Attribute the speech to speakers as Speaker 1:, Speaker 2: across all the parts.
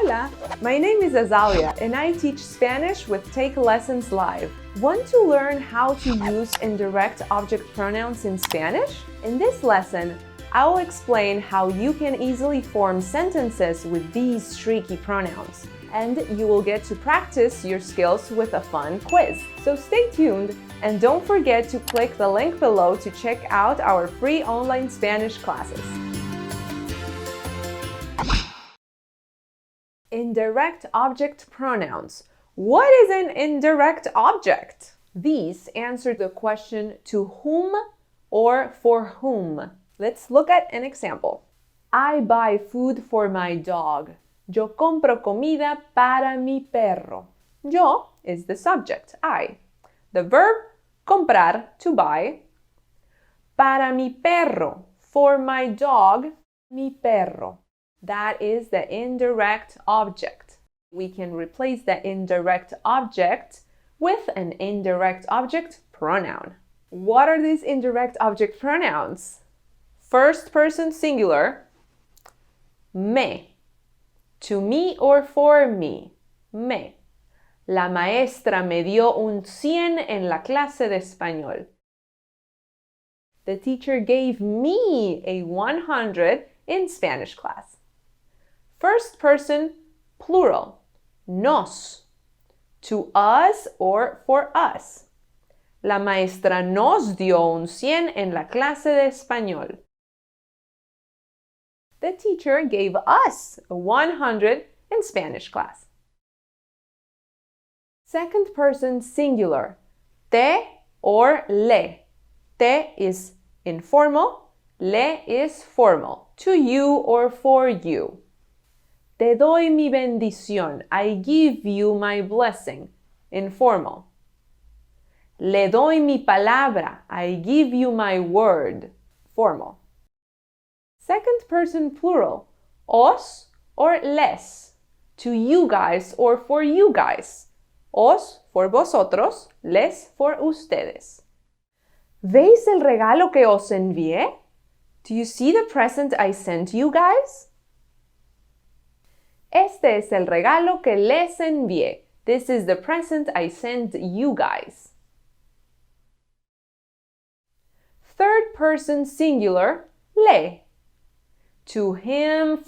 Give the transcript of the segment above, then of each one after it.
Speaker 1: Hola, my name is Azalea and I teach Spanish with TakeLessons Live. Want to learn how to use indirect object pronouns in Spanish? In this lesson, I will explain how you can easily form sentences with these tricky pronouns. And you will get to practice your skills with a fun quiz. So stay tuned and don't forget to click the link below to check out our free online Spanish classes. Indirect object pronouns. What is an indirect object? These answer the question to whom or for whom. Let's look at an example. I buy food for my dog. Yo compro comida para mi perro. Yo is the subject, I. The verb, comprar, to buy. Para mi perro, for my dog, mi perro. That is the indirect object. We can replace the indirect object with an indirect object pronoun. What are these indirect object pronouns? First person singular, me. To me or for me, me. La maestra me dio un 100 en la clase de español. The teacher gave me a 100 in Spanish class. First person plural, nos. To us or for us. La maestra nos dio un 100 en la clase de español. The teacher gave us a 100 in Spanish class. Second person singular, te or le. Te is informal, le is formal. To you or for you. Te doy mi bendición. I give you my blessing. Informal. Le doy mi palabra. I give you my word. Formal. Second person plural, os or les. To you guys or for you guys. Os for vosotros, les for ustedes. ¿Veis el regalo que os envié? Do you see the present I sent you guys? Este es el regalo que les envié. This is the present I sent you guys. Third person singular, le. To him,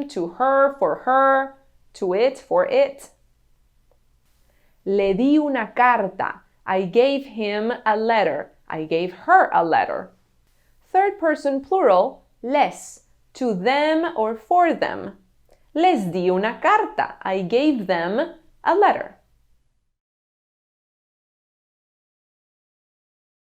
Speaker 1: to her, for her, to it, for it. Le di una carta. I gave him a letter. I gave her a letter. Third person plural, les. To them or for them. Les di una carta. I gave them a letter.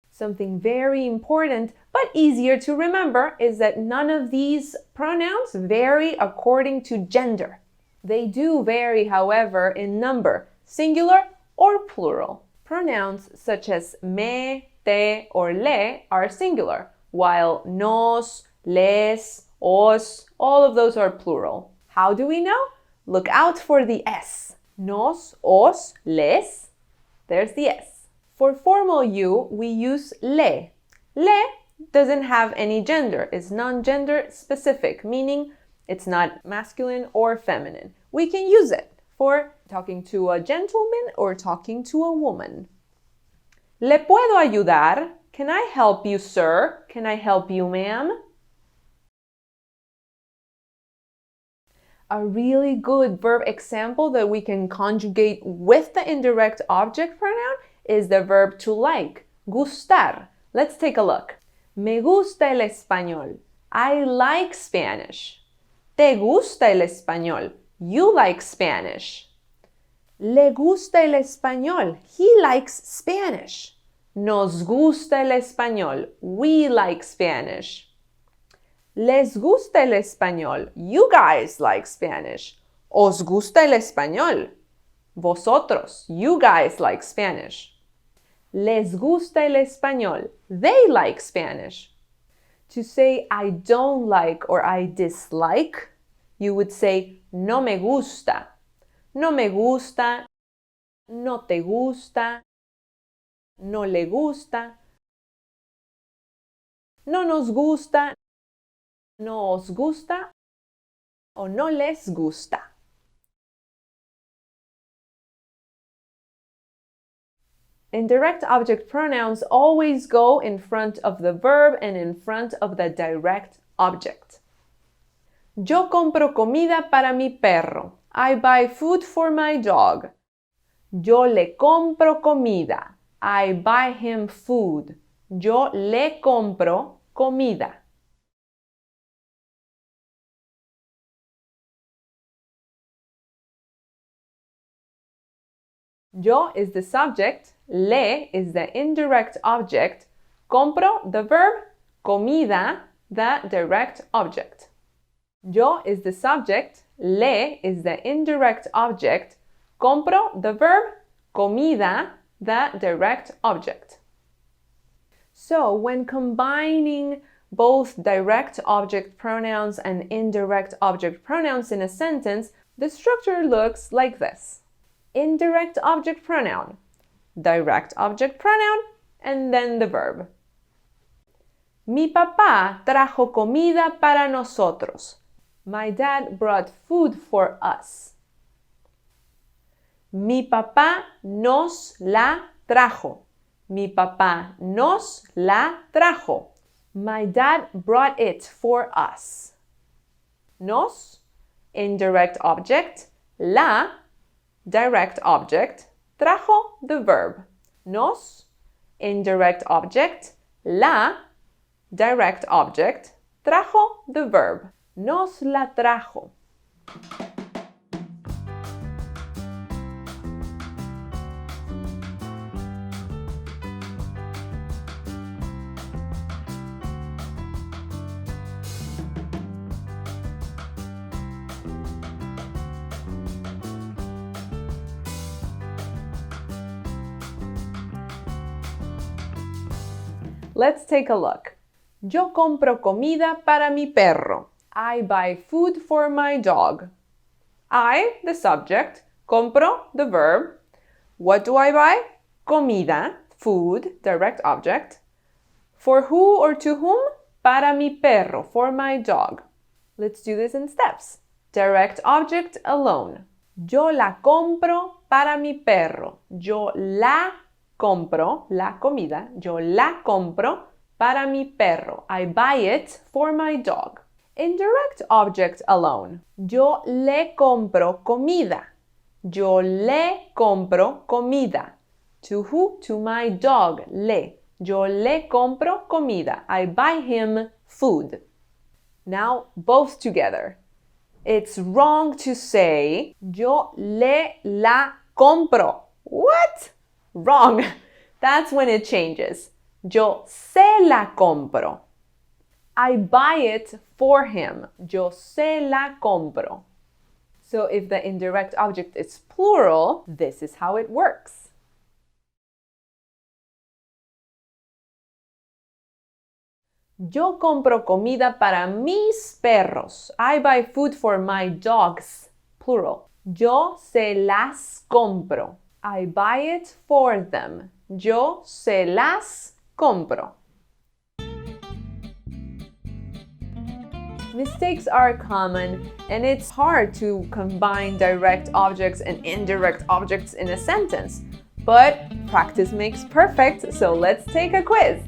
Speaker 1: Something very important but easier to remember is that none of these pronouns vary according to gender. They do vary, however, in number, singular or plural. Pronouns such as me, te, or le are singular, while nos, les, os, all of those are plural. How do we know? Look out for the S. Nos, os, les. There's the S. For formal you, we use le. Le doesn't have any gender. It's non-gender specific, meaning it's not masculine or feminine. We can use it for talking to a gentleman or talking to a woman. ¿Le puedo ayudar? Can I help you, sir? Can I help you, ma'am? A really good verb example that we can conjugate with the indirect object pronoun is the verb to like, gustar. Let's take a look. Me gusta el español. I like Spanish. Te gusta el español. You like Spanish. Le gusta el español. He likes Spanish. Nos gusta el español. We like Spanish. Les gusta el español. You guys like Spanish. Os gusta el español. Vosotros, you guys like Spanish. Les gusta el español. They like Spanish. To say I don't like or I dislike, you would say no me gusta. No me gusta. No te gusta. No le gusta. No nos gusta. No os gusta. O no les gusta. Indirect object pronouns always go in front of the verb and in front of the direct object. Yo compro comida para mi perro. I buy food for my dog. Yo le compro comida. I buy him food. Yo le compro comida. Yo is the subject, le is the indirect object, compro the verb, comida the direct object. Yo is the subject, le is the indirect object, compro the verb, comida the direct object. So when combining both direct object pronouns and indirect object pronouns in a sentence, the structure looks like this. Indirect object pronoun, direct object pronoun, and then the verb. Mi papá trajo comida para nosotros. My dad brought food for us. Mi papá nos la trajo. Mi papá nos la trajo. My dad brought it for us. Nos, indirect object, la, direct object, trajo, the verb. Nos, indirect object, la, direct object, trajo, the verb. Nos la trajo. Let's take a look. Yo compro comida para mi perro. I buy food for my dog. I, the subject, compro, the verb. What do I buy? Comida, food, direct object. For who or to whom? Para mi perro, for my dog. Let's do this in steps. Direct object alone. Yo la compro para mi perro. Yo la compro, la comida, yo la compro para mi perro. I buy it for my dog. Indirect object alone. Yo le compro comida. Yo le compro comida. To who? To my dog, le. Yo le compro comida. I buy him food. Now, both together. It's wrong to say, yo le la compro. What? Wrong. That's when it changes. Yo se la compro. I buy it for him. Yo se la compro. So if the indirect object is plural, this is how it works. Yo compro comida para mis perros. I buy food for my dogs. Plural. Yo se las compro. I buy it for them. Yo se las compro. Mistakes are common, and it's hard to combine direct objects and indirect objects in a sentence. But practice makes perfect, so let's take a quiz.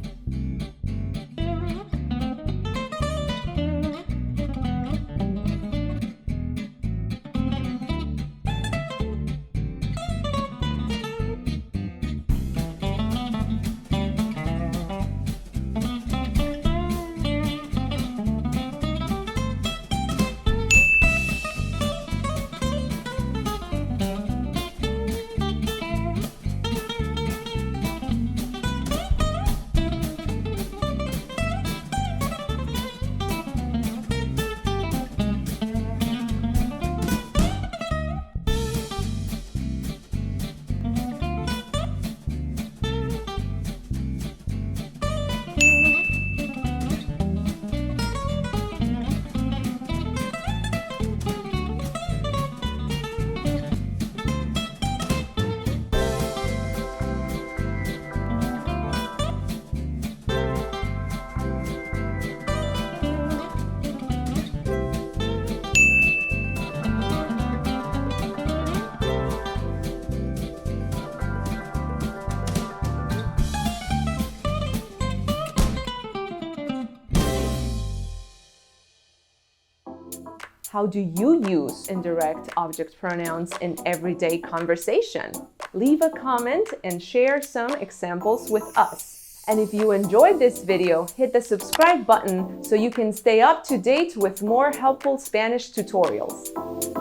Speaker 1: How do you use indirect object pronouns in everyday conversation? Leave a comment and share some examples with us. And if you enjoyed this video, hit the subscribe button so you can stay up to date with more helpful Spanish tutorials.